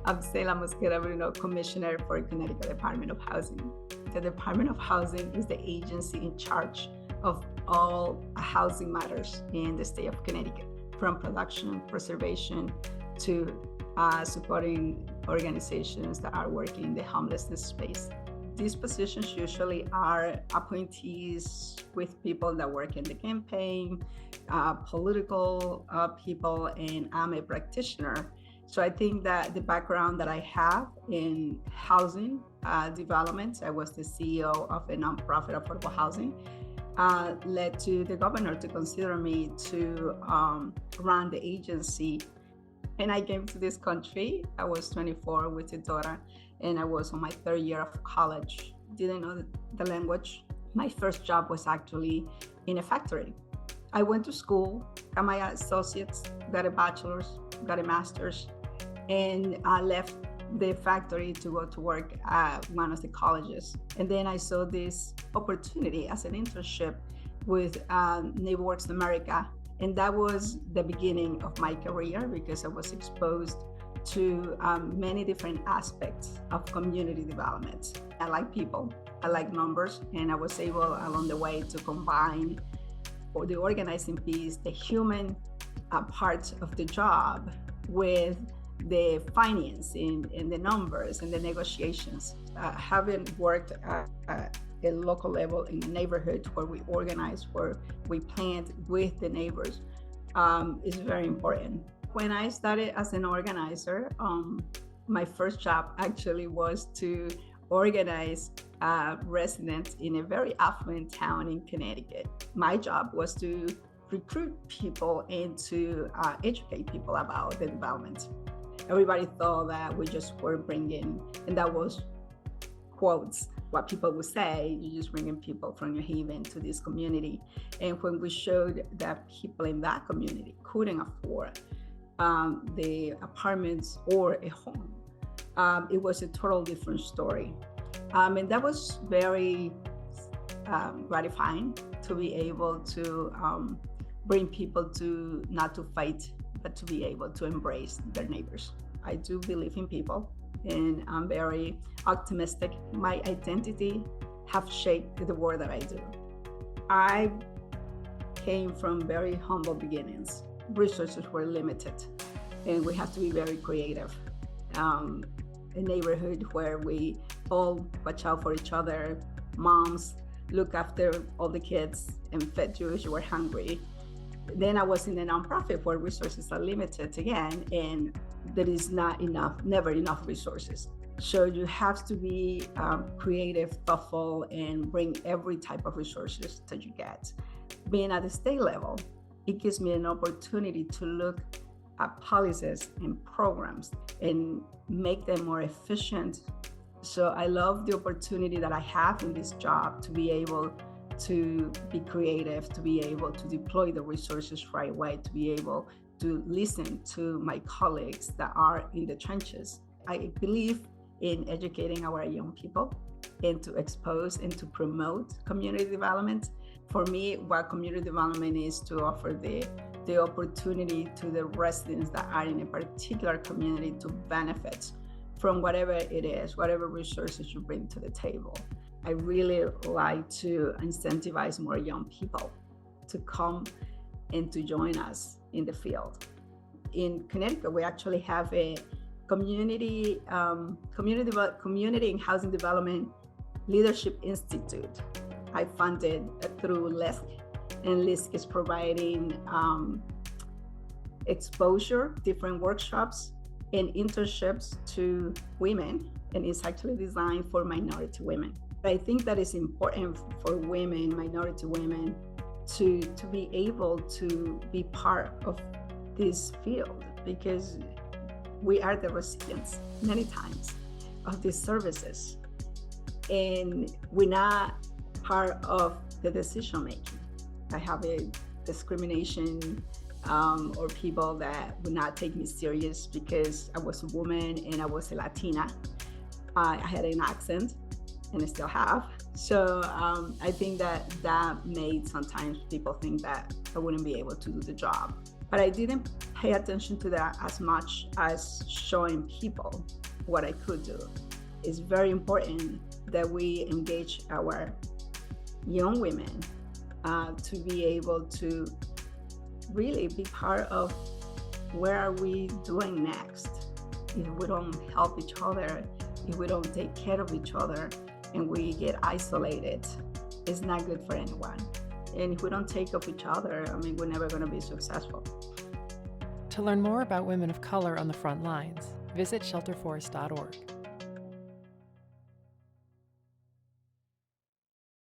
I'm Seila Mosquera-Bruno, Commissioner for Connecticut Department of Housing. The Department of Housing is the agency in charge of all housing matters in the state of Connecticut, from production, preservation, to supporting organizations that are working in the homelessness space. These positions usually are appointees with people that work in the campaign, political people, and I'm a practitioner. So I think that the background that I have in housing development, I was the CEO of a nonprofit affordable housing, led to the governor to consider me to run the agency. And I came to this country. I was 24 with a daughter, and I was on my third year of college. Didn't know the language. My first job was actually in a factory. I went to school, got my associates, got a bachelor's, got a master's, and I left the factory to go to work at one of the colleges. And then I saw this opportunity as an internship with NeighborWorks America. And that was the beginning of my career because I was exposed to many different aspects of community development. I like people, I like numbers, and I was able along the way to combine for the organizing piece, the human part of the job with the finance and the numbers and the negotiations. Having worked at a local level in a neighborhood where we organize, where we plant with the neighbors, is very important. When I started as an organizer, my first job actually was to organize residents in a very affluent town in Connecticut. My job was to recruit people and to educate people about the development. Everybody thought that we just were bringing, and that was quotes, what people would say, you're just bringing people from New Haven to this community. And when we showed that people in that community couldn't afford the apartments or a home, it was a total different story. And that was very gratifying to be able to bring people to not to fight, but to be able to embrace their neighbors. I do believe in people, and I'm very optimistic. My identity have shaped the work that I do. I came from very humble beginnings. Resources were limited, and we have to be very creative. A neighborhood where we all watch out for each other, moms look after all the kids and fed you if you were hungry. Then I was in a nonprofit where resources are limited again, and there is not enough, never enough resources. So you have to be creative, thoughtful, and bring every type of resources that you get. Being at the state level, it gives me an opportunity to look at policies and programs and make them more efficient. So I love the opportunity that I have in this job to be able to be creative, to be able to deploy the resources right away, to be able to listen to my colleagues that are in the trenches. I believe in educating our young people and to expose and to promote community development. For me, what community development is to offer the opportunity to the residents that are in a particular community to benefit from whatever it is, whatever resources you bring to the table. I really like to incentivize more young people to come and to join us in the field. In Connecticut, we actually have a community and housing development leadership institute. I funded through LISC, and LISC is providing exposure, different workshops and internships to women, and it's actually designed for minority women. I think that it's important for women, minority women, to be able to be part of this field, because we are the recipients many times of these services, and we're not part of the decision making. I have a discrimination or people that would not take me serious because I was a woman and I was a Latina. I had an accent, and I still have. So I think that made sometimes people think that I wouldn't be able to do the job. But I didn't pay attention to that as much as showing people what I could do. It's very important that we engage our young women to be able to really be part of where are we doing next. If we don't help each other, if we don't take care of each other, and we get isolated, it's not good for anyone. And if we don't take up each other, I mean, we're never going to be successful. To learn more about women of color on the front lines, visit shelterforce.org.